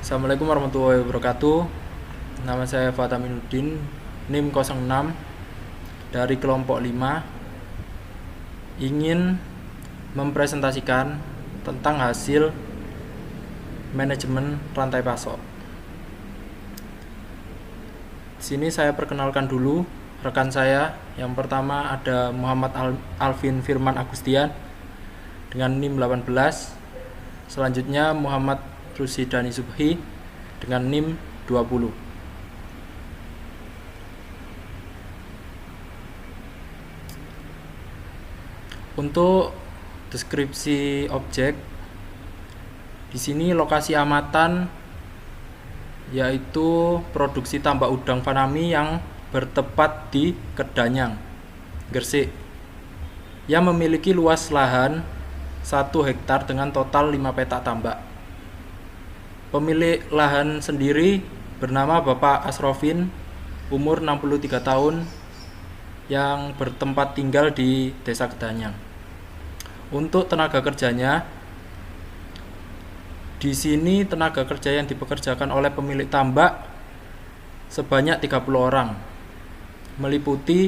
Assalamualaikum warahmatullahi wabarakatuh. Nama saya Fataminuddin, NIM 06 dari kelompok 5, ingin mempresentasikan tentang hasil manajemen rantai pasok. Di sini saya perkenalkan dulu rekan saya. Yang pertama ada Muhammad Alvin Firman Agustian dengan NIM 18. Selanjutnya Muhammad Rusidani Subhi dengan NIM 20. Untuk deskripsi objek, di sini lokasi amatan yaitu produksi tambak udang fanami yang bertempat di Kedanyang, Gresik, yang memiliki luas lahan 1 hektar dengan total 5 petak tambak. Pemilik lahan sendiri bernama Bapak Asrofin, umur 63 tahun, yang bertempat tinggal di Desa Kedanyang. Untuk tenaga kerjanya, di sini tenaga kerja yang dipekerjakan oleh pemilik tambak sebanyak 30 orang, meliputi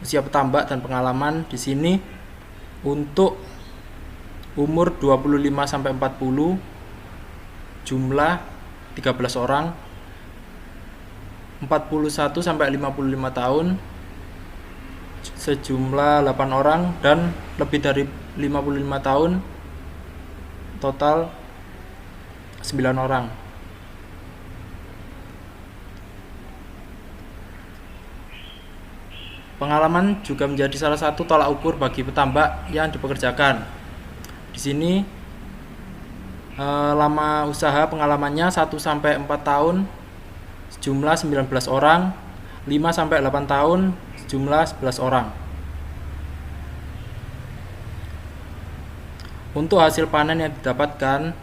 usia petambak dan pengalaman. Di sini untuk umur 25 sampai 40 jumlah 13 orang, 41 sampai 55 tahun sejumlah 8 orang, dan lebih dari 55 tahun total 9 orang. Pengalaman juga menjadi salah satu tolak ukur bagi petambak yang dipekerjakan. Di sini lama usaha pengalamannya 1 sampai 4 tahun sejumlah 19 orang, 5 sampai 8 tahun sejumlah 11 orang. Untuk hasil panen yang didapatkan,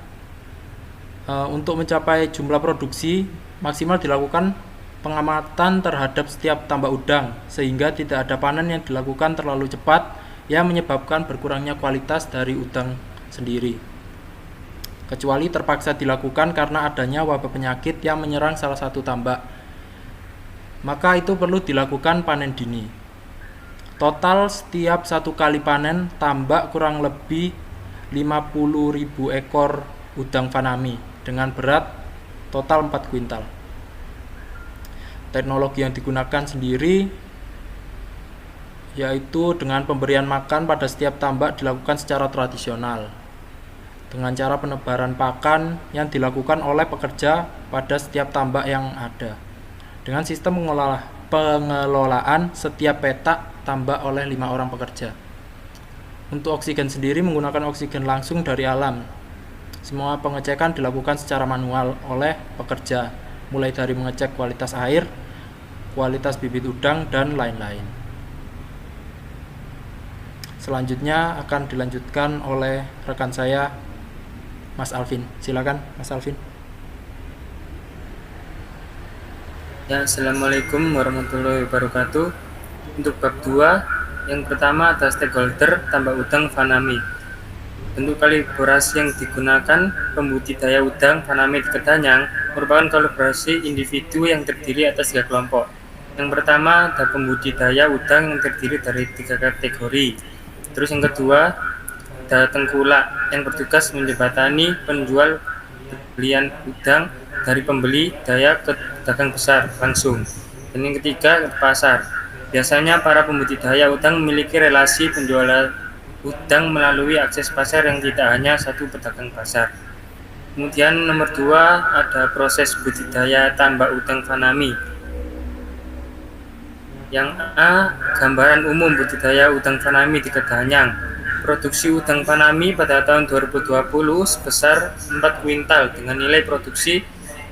untuk mencapai jumlah produksi maksimal dilakukan pengamatan terhadap setiap tambak udang, sehingga tidak ada panen yang dilakukan terlalu cepat yang menyebabkan berkurangnya kualitas dari udang sendiri, kecuali terpaksa dilakukan karena adanya wabah penyakit yang menyerang salah satu tambak, maka itu perlu dilakukan panen dini. Total setiap 1 kali panen tambak kurang lebih 50.000 ekor udang fanami dengan berat total 4 kuintal. Teknologi yang digunakan sendiri yaitu dengan pemberian makan pada setiap tambak dilakukan secara tradisional dengan cara penebaran pakan yang dilakukan oleh pekerja pada setiap tambak yang ada, dengan sistem pengelolaan setiap petak tambak oleh 5 orang pekerja. Untuk oksigen sendiri menggunakan oksigen langsung dari alam. Semua pengecekan dilakukan secara manual oleh pekerja, mulai dari mengecek kualitas air, kualitas bibit udang, dan lain-lain. Selanjutnya akan dilanjutkan oleh rekan saya, Mas Alvin. Silakan, Mas Alvin. Ya, Assalamualaikum warahmatullahi wabarakatuh. Untuk bab 2, yang pertama ada stakeholder tambak udang fanami. Bentuk kolaborasi yang digunakan pembudidaya udang fanami di Kedanyang merupakan kolaborasi individu yang terdiri atas 3 kelompok. Yang pertama ada pembudidaya udang yang terdiri dari 3 kategori. Terus yang kedua ada tengkulak yang bertugas menjembatani penjual belian udang dari pembeli daya ke pedagang besar langsung. Dan yang ketiga pasar. Biasanya para pembudidaya udang memiliki relasi penjualan udang melalui akses pasar yang tidak hanya satu pedagang pasar. Kemudian nomor 2 ada proses budidaya tambak udang fanami. Yang A, gambaran umum budidaya udang fanami di Kedanyang. Produksi udang fanami pada tahun 2020 sebesar 4 kuintal dengan nilai produksi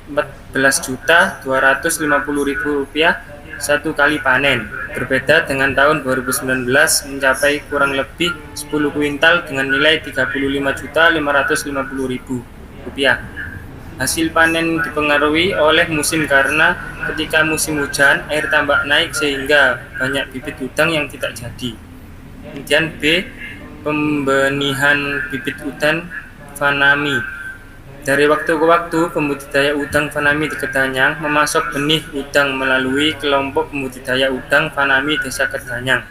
Rp14.250.000 1 kali panen. Berbeda dengan tahun 2019 mencapai kurang lebih 10 kuintal dengan nilai Rp35.550.000. Hasil panen dipengaruhi oleh musim karena ketika musim hujan air tambak naik sehingga banyak bibit udang yang tidak jadi. Kemudian B, pembenihan bibit udang fanami. Dari waktu ke waktu, pembudidaya udang fanami di Kedanyang memasok benih udang melalui kelompok pembudidaya udang fanami Desa Kedanyang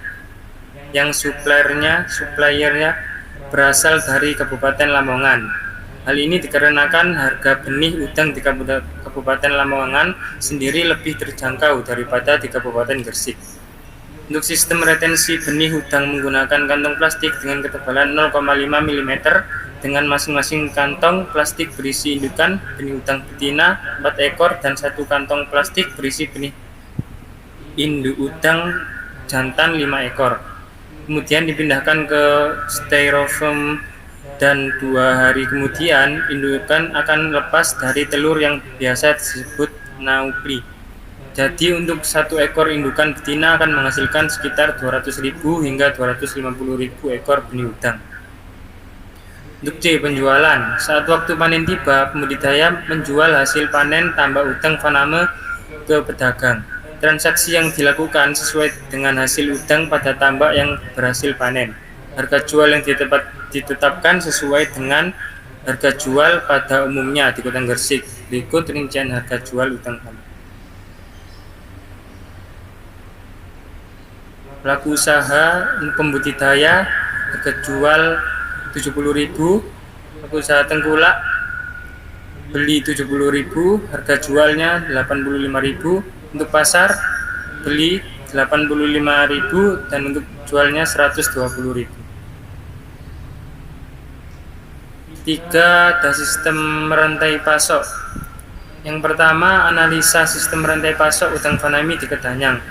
yang suppliernya berasal dari Kabupaten Lamongan. Hal ini dikarenakan harga benih udang di Kabupaten Lamongan sendiri lebih terjangkau daripada di Kabupaten Gresik. Untuk sistem retensi benih udang menggunakan kantong plastik dengan ketebalan 0,5 mm dengan masing-masing kantong plastik berisi indukan benih udang betina 4 ekor dan satu kantong plastik berisi benih induk udang jantan 5 ekor. Kemudian dipindahkan ke styrofoam dan 2 hari kemudian indukan akan lepas dari telur yang biasa disebut naupli. Jadi untuk satu ekor indukan betina akan menghasilkan sekitar 200.000 hingga 250.000 ekor benih udang. Untuk C. Penjualan. Saat waktu panen tiba, pembudidaya menjual hasil panen tambak udang faname ke pedagang. Transaksi yang dilakukan sesuai dengan hasil udang pada tambak yang berhasil panen. Harga jual yang ditetapkan sesuai dengan harga jual pada umumnya di Kota Gresik. Berikut rincian harga jual udang faname. Pelaku usaha pembudidaya harga jual 70.000, pelaku usaha tengkulak beli 70.000, harga jualnya 85.000, untuk pasar beli 85.000 dan untuk jualnya 120.000. 3. Ada sistem rantai pasok. Yang pertama, analisa sistem rantai pasok udang fanami di Kedanyang.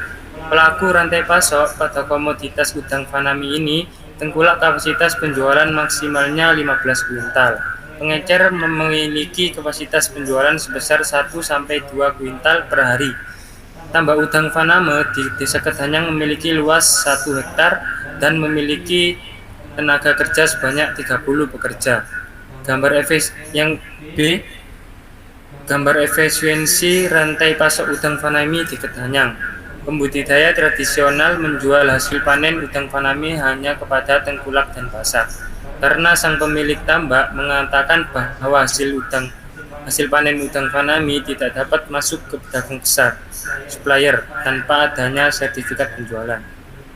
Pelaku rantai pasok pada komoditas udang fanami ini tengkulak kapasitas penjualan maksimalnya 15 kuintal. Pengecer memiliki kapasitas penjualan sebesar 1-2 kuintal per hari. Tambak udang faname di Desa Kedanyang memiliki luas 1 hektar dan memiliki tenaga kerja sebanyak 30 pekerja. Gambar efisiensi rantai pasok udang fanami di Kedanyang. Pembudidaya tradisional menjual hasil panen udang fanami hanya kepada tengkulak dan pasar, karena sang pemilik tambak mengatakan bahwa hasil panen udang fanami tidak dapat masuk ke pedagang besar, supplier, tanpa adanya sertifikat penjualan.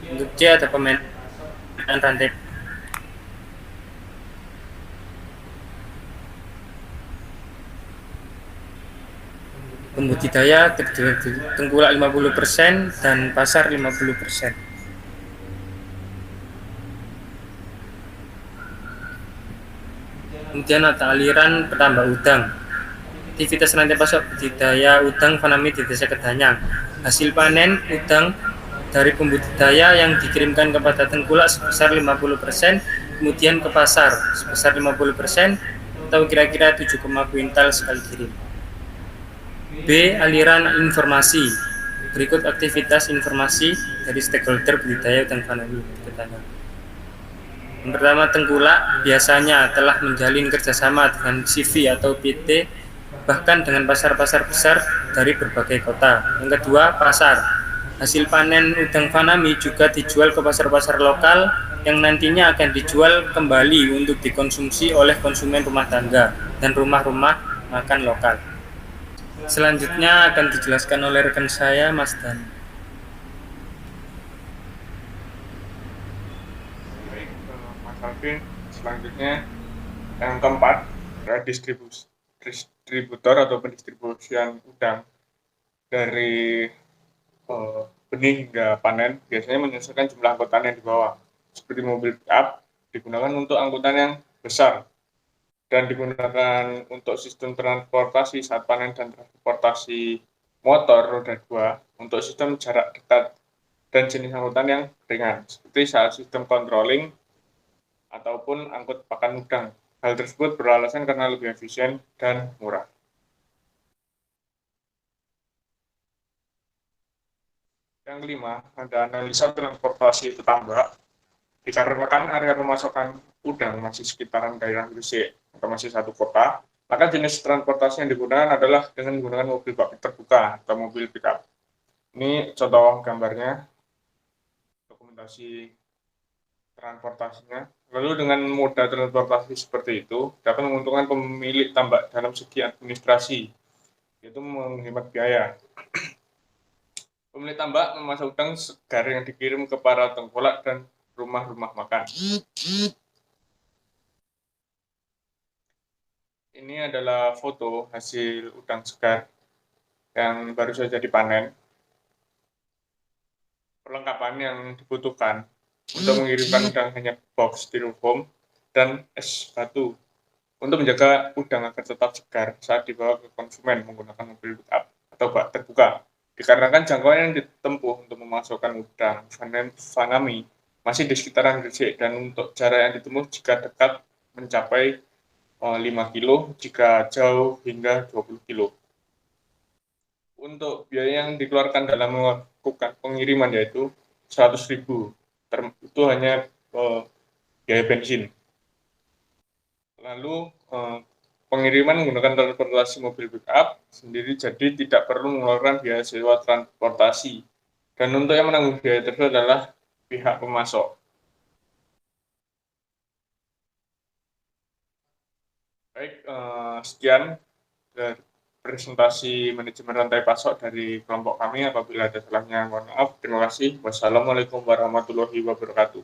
Untuk C ada pemetaan rantai. Pembudidaya tengkulak 50% dan pasar 50%. Kemudian ada aliran petambak udang. Aktivitas rantai pasok budidaya udang fanami di Desa Kedanyang. Hasil panen udang dari pembudidaya yang dikirimkan kepada tengkulak sebesar 50%, kemudian ke pasar sebesar 50% atau kira-kira 7, kuintal sekali kirim. B. Aliran informasi. Berikut aktivitas informasi dari stakeholder budidaya udang fanami di Kedanyang. Yang pertama, tengkulak biasanya telah menjalin kerjasama dengan CV atau PT, bahkan dengan pasar-pasar besar dari berbagai kota. Yang kedua, pasar. Hasil panen udang fanami juga dijual ke pasar-pasar lokal yang nantinya akan dijual kembali untuk dikonsumsi oleh konsumen rumah tangga dan rumah-rumah makan lokal. Selanjutnya akan dijelaskan oleh rekan saya, Mas Dan. Baik, Mas Alvin. Selanjutnya yang keempat adalah distributor atau pendistribusian udang dari benih hingga panen biasanya menyesuaikan jumlah angkutan yang dibawa. Seperti mobil pick-up digunakan untuk angkutan yang besar dan digunakan untuk sistem transportasi saat panen dan transportasi motor roda 2 untuk sistem jarak dekat dan jenis angkutan yang ringan, seperti saat sistem controlling ataupun angkut pakan udang. Hal tersebut beralasan karena lebih efisien dan murah. Yang kelima, ada analisa transportasi petambak. Dikarenakan area pemasakan udang masih sekitaran daerah Gresik atau masih satu kota, maka jenis transportasi yang digunakan adalah dengan menggunakan mobil bak terbuka atau mobil pickup. Ini contoh gambarnya, dokumentasi transportasinya. Lalu dengan moda transportasi seperti itu dapat menguntungkan pemilik tambak dalam segi administrasi, yaitu menghemat biaya. Pemilik tambak memasang udang segar yang dikirim ke para tengkulak dan rumah-rumah makan. Ini adalah foto hasil udang segar yang baru saja dipanen. Perlengkapan yang dibutuhkan untuk mengirimkan udang hanya box styrofoam dan es batu untuk menjaga udang agar tetap segar saat dibawa ke konsumen menggunakan mobil pickup atau bak terbuka. Dikarenakan jangkauan yang ditempuh untuk memasukkan udang Fanami masih di sekitaran Gresik dan untuk jarak yang ditempuh jika dekat mencapai 5 kilo, jika jauh hingga 20 kilo. Untuk biaya yang dikeluarkan dalam melakukan pengiriman yaitu 100.000, itu hanya biaya bensin. Lalu pengiriman menggunakan transportasi mobil pickup sendiri, jadi tidak perlu mengeluarkan biaya sewa transportasi. Dan untuk yang menanggung biaya tersebut adalah pihak pemasok. Baik, sekian dari presentasi manajemen rantai pasok dari kelompok kami. Apabila ada salahnya, mohon maaf. Terima kasih. Wassalamualaikum warahmatullahi wabarakatuh.